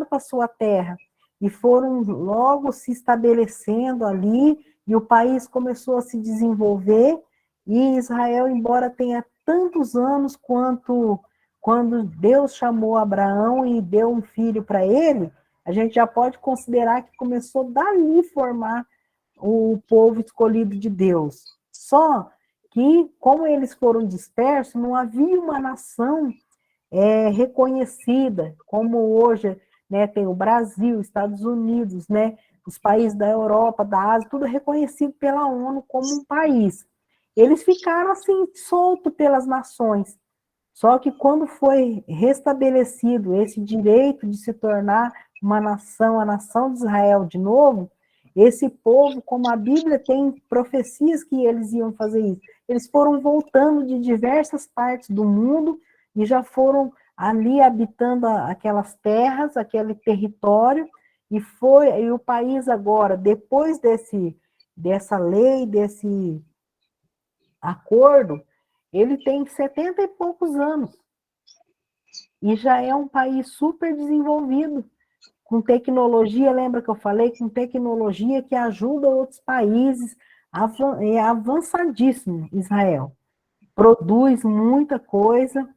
para sua terra. E foram logo se estabelecendo ali, e o país começou a se desenvolver. E Israel, embora tenha tantos anos quando Deus chamou Abraão e deu um filho para ele, a gente já pode considerar que começou dali formar o povo escolhido de Deus. Só que, como eles foram dispersos, não havia uma nação reconhecida, como hoje, né, tem o Brasil, Estados Unidos, né, os países da Europa, da Ásia, tudo reconhecido pela ONU como um país. Eles ficaram assim, soltos pelas nações. Só que quando foi restabelecido esse direito de se tornar uma nação, a nação de Israel de novo, esse povo, como a Bíblia tem profecias que eles iam fazer isso, eles foram voltando de diversas partes do mundo e já foram ali habitando aquelas terras, aquele território, e o país agora, depois dessa lei, desse acordo, ele tem 70 e poucos anos. E já é um país super desenvolvido, com tecnologia, lembra que eu falei? Com tecnologia que ajuda outros países, é avançadíssimo Israel. Produz muita coisa,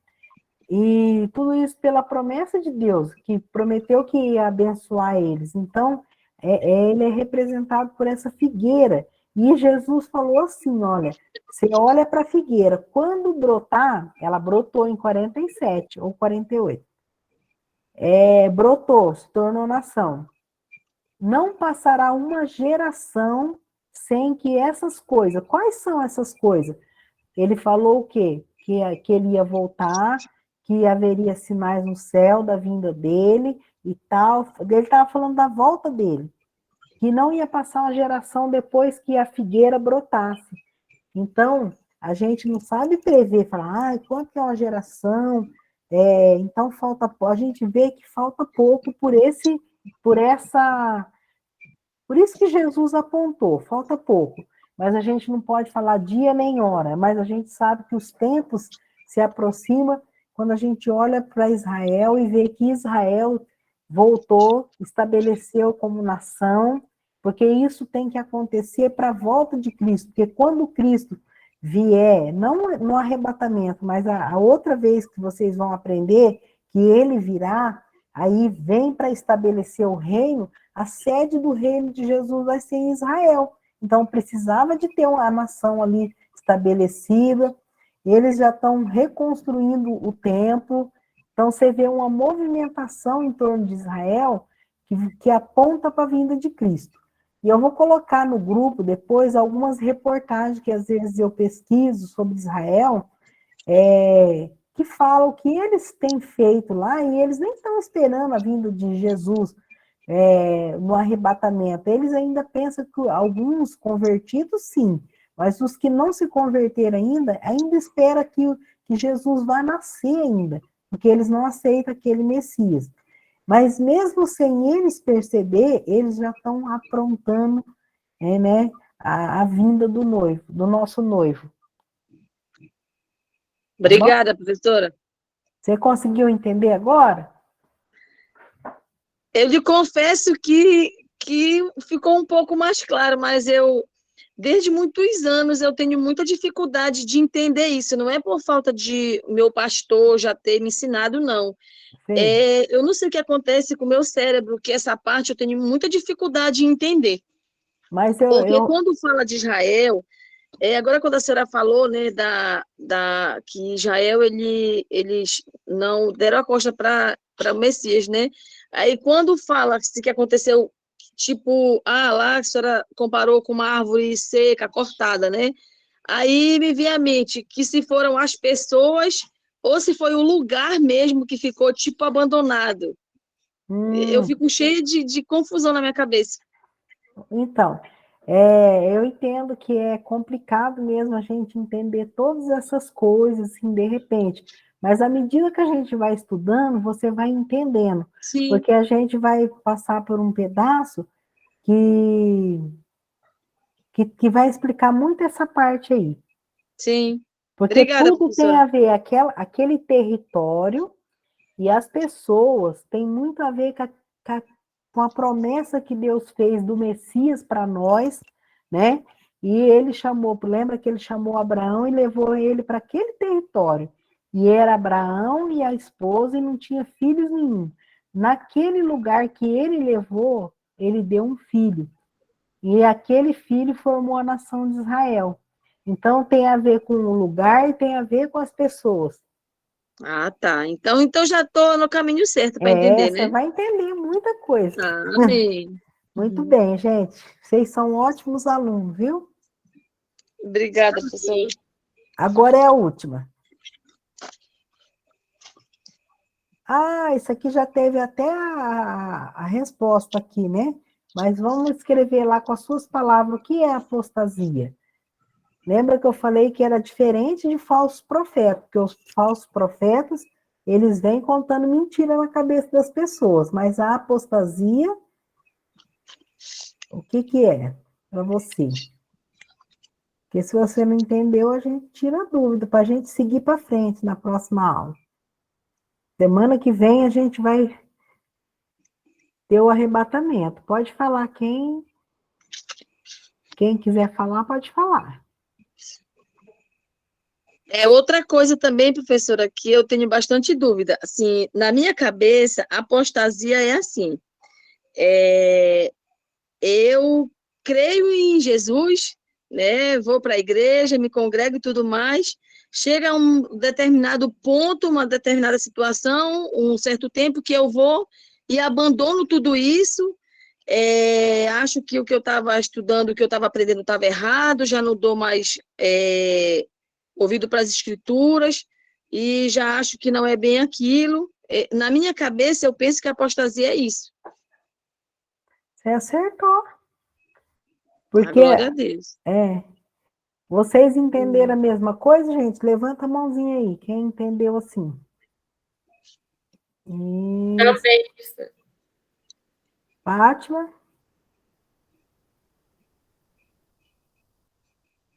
e tudo isso pela promessa de Deus, que prometeu que ia abençoar eles. Então, ele é representado por essa figueira. E Jesus falou assim, olha, você olha para a figueira, quando brotar, ela brotou em 47 ou 48. Brotou, se tornou nação. Não passará uma geração sem que essas coisas... Quais são essas coisas? Ele falou o quê? Que ele ia voltar, que haveria sinais no céu da vinda dele e tal. Ele estava falando da volta dele, que não ia passar uma geração depois que a figueira brotasse. Então, a gente não sabe prever, falar, quanto é uma geração? Então, a gente vê que falta pouco por isso que Jesus apontou, falta pouco. Mas a gente não pode falar dia nem hora, mas a gente sabe que os tempos se aproximam quando a gente olha para Israel e vê que Israel voltou, estabeleceu como nação, porque isso tem que acontecer para a volta de Cristo, porque quando Cristo vier, não no arrebatamento, mas a outra vez que vocês vão aprender que ele virá, aí vem para estabelecer o reino, a sede do reino de Jesus vai ser em Israel. Então, precisava de ter uma nação ali estabelecida. Eles já estão reconstruindo o templo. Então, você vê uma movimentação em torno de Israel que aponta para a vinda de Cristo. E eu vou colocar no grupo depois algumas reportagens que às vezes eu pesquiso sobre Israel, que falam que eles têm feito lá e eles nem estão esperando a vinda de Jesus no arrebatamento. Eles ainda pensam que alguns convertidos, sim, Mas os que não se converteram ainda espera que Jesus vá nascer ainda, porque eles não aceitam aquele Messias. Mas mesmo sem eles perceber, eles já estão aprontando, né, a vinda do noivo, do nosso noivo. Obrigada, professora. Você conseguiu entender agora? Eu lhe confesso que ficou um pouco mais claro, mas desde muitos anos, eu tenho muita dificuldade de entender isso. Não é por falta de meu pastor já ter me ensinado, não. Eu não sei o que acontece com o meu cérebro, que essa parte eu tenho muita dificuldade de entender. Mas Porque quando fala de Israel, agora quando a senhora falou, né, que Israel, eles não deram a costa para o Messias, né? Aí quando fala que aconteceu, tipo, lá a senhora comparou com uma árvore seca, cortada, né? Aí me vem à mente que se foram as pessoas ou se foi o lugar mesmo que ficou, tipo, abandonado. Eu fico cheia de confusão na minha cabeça. Então, eu entendo que é complicado mesmo a gente entender todas essas coisas, assim, de repente. Mas à medida que a gente vai estudando, você vai entendendo. Sim. Porque a gente vai passar por um pedaço que vai explicar muito essa parte aí. Sim. Porque Obrigada, tudo professora. tem a ver, aquele território e as pessoas tem muito a ver com a promessa que Deus fez do Messias para nós, né? E ele lembra que ele chamou Abraão e levou ele para aquele território. E era Abraão e a esposa e não tinha filhos nenhum. Naquele lugar que ele levou, ele deu um filho. E aquele filho formou a nação de Israel. Então tem a ver com o lugar e tem a ver com as pessoas. Ah, tá. Então já estou no caminho certo para entender, Você né? vai entender muita coisa. Amém. Muito bem, gente. Vocês são ótimos alunos, viu? Obrigada, professora. Agora é a última. Isso aqui já teve até a resposta aqui, né? Mas vamos escrever lá com as suas palavras o que é apostasia. Lembra que eu falei que era diferente de falsos profetas, porque os falsos profetas, eles vêm contando mentira na cabeça das pessoas, mas a apostasia, o que é para você? Porque se você não entendeu, a gente tira a dúvida para a gente seguir para frente na próxima aula. Semana que vem a gente vai ter o arrebatamento. Pode falar quem quiser falar, pode falar. Outra coisa também, professora, que eu tenho bastante dúvida. Assim, na minha cabeça, a apostasia é assim. Eu creio em Jesus, né? Vou para a igreja, me congrego e tudo mais. Chega a um determinado ponto, uma determinada situação, um certo tempo que eu vou e abandono tudo isso. Acho que o que eu estava estudando, o que eu estava aprendendo estava errado, já não dou mais ouvido para as escrituras e já acho que não é bem aquilo. Na minha cabeça, eu penso que a apostasia é isso. Você acertou. Porque, glória a Deus. Vocês entenderam a mesma coisa, gente? Levanta a mãozinha aí. Quem entendeu assim? Também, professora. Fátima?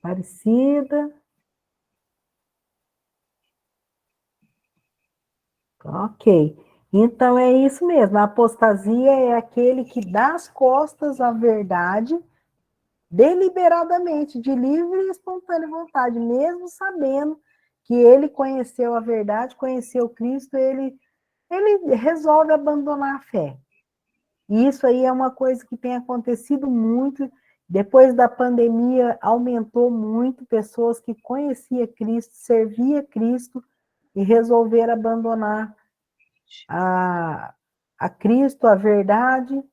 Aparecida? Ok. Então é isso mesmo. A apostasia é aquele que dá as costas à verdade deliberadamente, de livre e espontânea vontade, mesmo sabendo que ele conheceu a verdade, conheceu Cristo, ele resolve abandonar a fé. E isso aí é uma coisa que tem acontecido muito. Depois da pandemia, aumentou muito pessoas que conheciam Cristo, serviam Cristo e resolveram abandonar a Cristo, a verdade,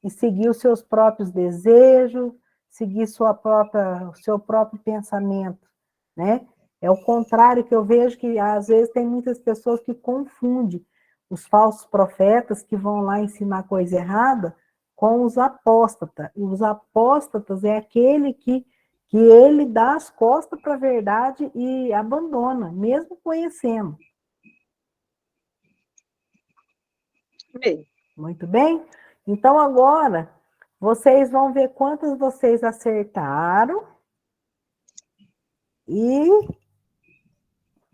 e seguir os seus próprios desejos, seguir o seu próprio pensamento, né? É o contrário que eu vejo que, às vezes, tem muitas pessoas que confundem os falsos profetas que vão lá ensinar coisa errada com os apóstatas. E os apóstatas é aquele que que ele dá as costas para a verdade e abandona, mesmo conhecendo. Bem, Muito bem? Então, agora, vocês vão ver quantas vocês acertaram. E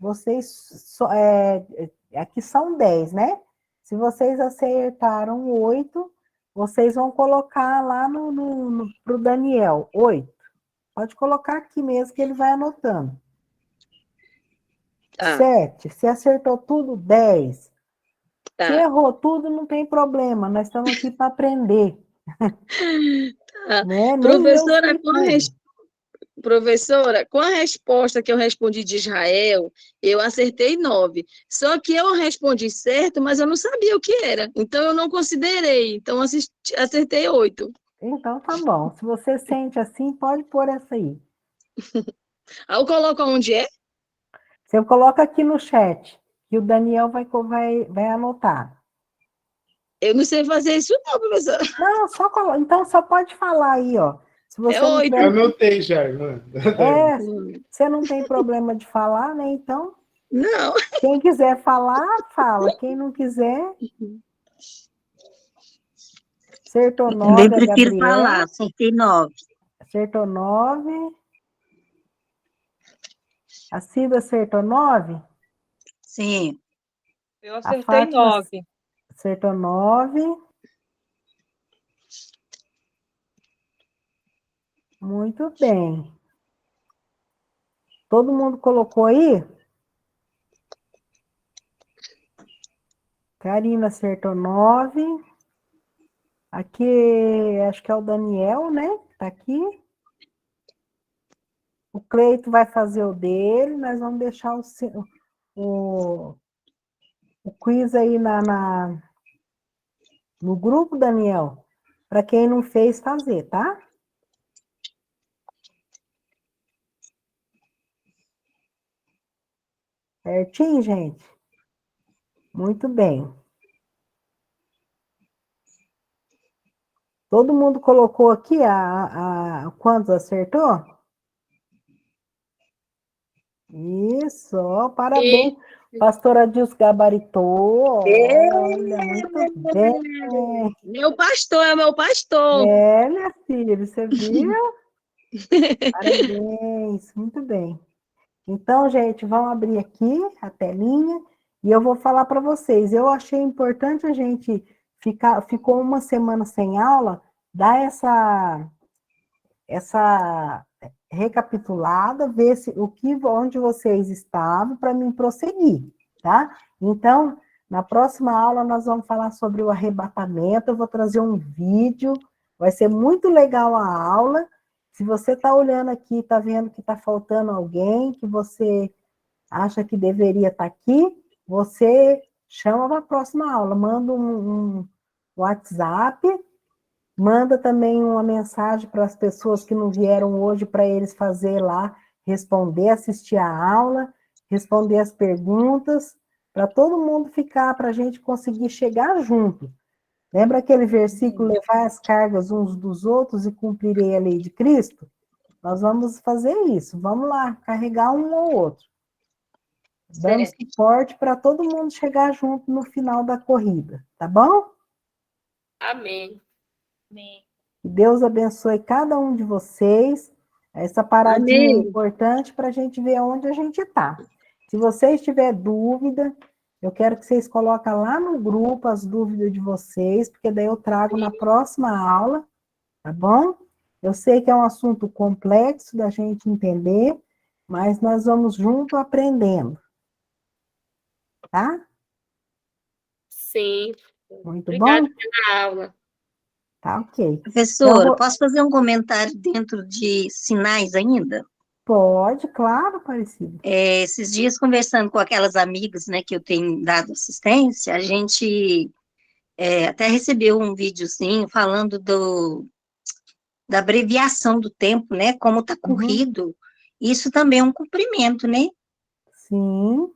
vocês... aqui são 10, né? Se vocês acertaram 8, vocês vão colocar lá pro Daniel, 8. Pode colocar aqui mesmo que ele vai anotando. tá, 7. Se acertou tudo, 10. Se tá. errou tudo, não tem problema. Nós estamos aqui para aprender. Tá. Né? Nem eu Professora, sei tudo. Professora, com a resposta que eu respondi de Israel, eu acertei 9. Só que eu respondi certo, mas eu não sabia o que era. Então, eu não considerei. Então, acertei 8. Então, tá bom. Se você sente assim, pode pôr essa aí. Aí eu coloco onde é? Você coloca aqui no chat, que o Daniel vai anotar. Eu não sei fazer isso não, professora. Não, então só pode falar aí, ó. Se você É não 8. Eu tiver... anotei já, irmã. você não tem problema de falar, né? Então, Não. quem quiser falar, fala. Quem não quiser... Acertou Também 9, a prefiro Gabriela. falar, acertei 9. Acertou 9. A Cida acertou 9. Sim. Eu A acertei Fátima 9. acertou 9. Muito bem. Todo mundo colocou aí? Karina acertou 9. Aqui, acho que é o Daniel, né? Tá aqui. O Cleito vai fazer o dele. Nós vamos deixar o quiz aí no grupo, Daniel. Para quem não fez, fazer, tá? Certinho, gente? Muito bem. Todo mundo colocou aqui quantos acertou? Isso, ó, parabéns. Pastora Dils gabaritou. Olha, muito bem. Meu pastor, é meu pastor. Minha filha, você viu? Parabéns, muito bem. Então, gente, vamos abrir aqui a telinha e eu vou falar para vocês. Eu achei importante a gente ficou uma semana sem aula, dar essa recapitulada, ver onde vocês estavam para mim prosseguir, tá? Então, na próxima aula nós vamos falar sobre o arrebatamento, eu vou trazer um vídeo, vai ser muito legal a aula. Se você está olhando aqui, está vendo que está faltando alguém, que você acha que deveria estar aqui, você chama para a próxima aula, manda um WhatsApp, manda também uma mensagem para as pessoas que não vieram hoje, para eles fazer lá, responder, assistir a aula, responder as perguntas, para todo mundo ficar, para a gente conseguir chegar junto. Lembra aquele versículo, levar as cargas uns dos outros e cumprirei a lei de Cristo? Nós vamos fazer isso, vamos lá, carregar um ou outro. Dando suporte para todo mundo chegar junto no final da corrida, tá bom? Amém. Que Deus abençoe cada um de vocês. Essa paradinha é importante para a gente ver onde a gente está. Se vocês tiverem dúvida, eu quero que vocês coloquem lá no grupo as dúvidas de vocês, porque daí eu trago na próxima aula, tá bom? Eu sei que é um assunto complexo da gente entender, mas nós vamos junto aprendendo. Tá? Sim. Muito Obrigada bom? pela aula. Tá, ok. Professora, posso fazer um comentário dentro de sinais ainda? Pode, claro, Aparecida. Esses dias, conversando com aquelas amigas, né, que eu tenho dado assistência, a gente até recebeu um videozinho falando da abreviação do tempo, né, como está corrido. Isso também é um cumprimento, né? Sim.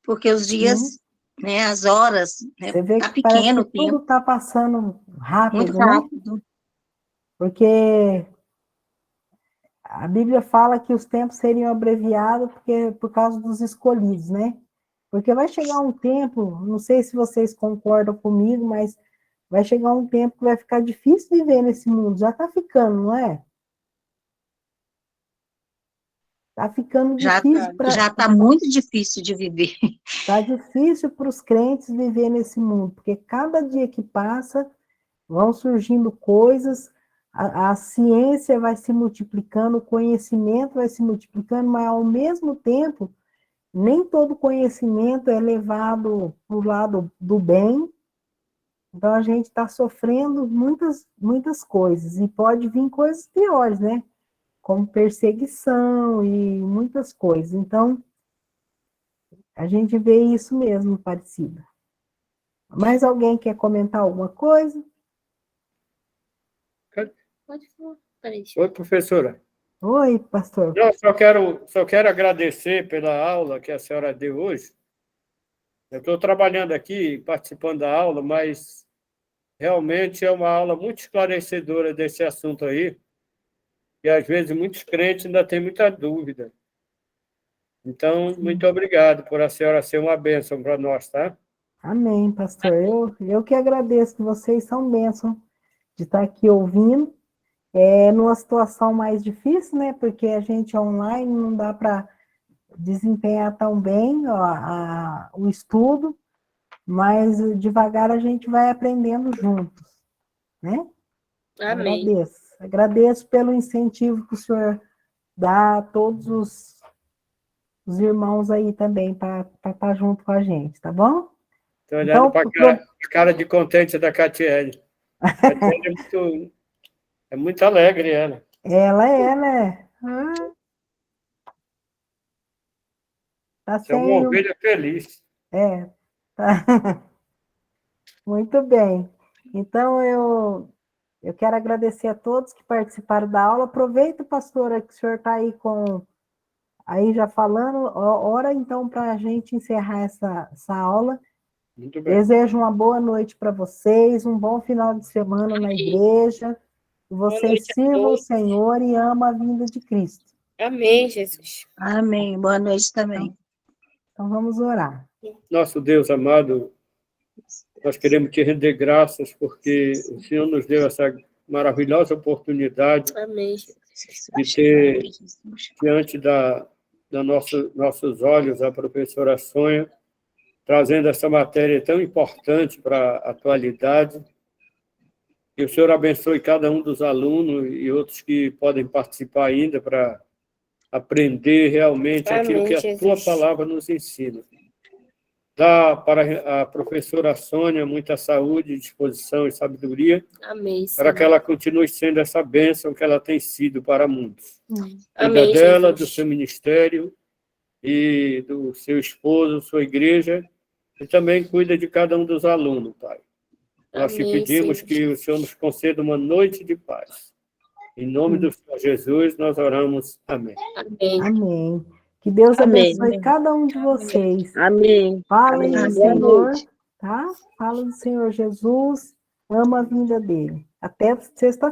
Porque os dias, né, as horas, né, Você vê tá que parece pequeno o que tudo tempo. está passando rápido, Muito né? rápido. Porque a Bíblia fala que os tempos seriam abreviados por causa dos escolhidos, né? Porque vai chegar um tempo, não sei se vocês concordam comigo, mas vai chegar um tempo que vai ficar difícil viver nesse mundo. Já está ficando, não é? Está ficando difícil para... Já está muito difícil de viver. Está difícil para os crentes viver nesse mundo, porque cada dia que passa, vão surgindo coisas, a ciência vai se multiplicando, o conhecimento vai se multiplicando, mas ao mesmo tempo, nem todo conhecimento é levado para o lado do bem. Então, a gente está sofrendo muitas coisas, e pode vir coisas piores, né? Como perseguição e muitas coisas. Então, a gente vê isso mesmo, Aparecida. Mais alguém quer comentar alguma coisa? Pode falar. Peraí, Oi, professora. Oi, pastor. Não, só quero agradecer pela aula que a senhora deu hoje. Eu estou trabalhando aqui, participando da aula, mas realmente é uma aula muito esclarecedora desse assunto aí, e às vezes muitos crentes ainda têm muita dúvida. Então, muito obrigado por a senhora ser uma bênção para nós, tá? Amém, pastor. Eu que agradeço, que vocês são bênção de estar aqui ouvindo. Numa situação mais difícil, né? Porque a gente online não dá para desempenhar tão bem o estudo, mas devagar a gente vai aprendendo juntos, né? Amém. Agradeço pelo incentivo que o senhor dá a todos os irmãos aí também, para estar junto com a gente, tá bom? Estou olhando para a cara de contente da Catiele. A Catiele é muito alegre, ela. Ela é, né? Tá É uma ovelha feliz. Tá. Muito bem. Então, eu quero agradecer a todos que participaram da aula. Aproveita, pastora, que o senhor está aí já falando. Hora, então, para a gente encerrar essa aula. Muito bem. Desejo uma boa noite para vocês, um bom final de semana na igreja. Que vocês sirvam o Senhor e amem a vinda de Cristo. Amém, Jesus. Amém. Boa noite também. Então, vamos orar. Nosso Deus amado, nós queremos te render graças porque o Senhor nos deu essa maravilhosa oportunidade Amém, de ter diante nossos olhos a professora Sônia, trazendo essa matéria tão importante para a atualidade. Que o Senhor abençoe cada um dos alunos e outros que podem participar ainda para aprender realmente aquilo que a tua palavra nos ensina. Dá para a professora Sônia muita saúde, disposição e sabedoria. Amém, para que ela continue sendo essa bênção que ela tem sido para muitos. Amém, Cuida dela, Jesus. do seu ministério e do seu esposo, sua igreja, e também cuida de cada um dos alunos, Pai. Nós te pedimos que o Senhor nos conceda uma noite de paz. Em nome do Senhor Jesus, nós oramos. Amém. Amém. Amém. Que Deus abençoe cada um de vocês. Amém. Fala do Senhor, tá? Fala do Senhor Jesus. Ama a vinda dele. Até sexta-feira.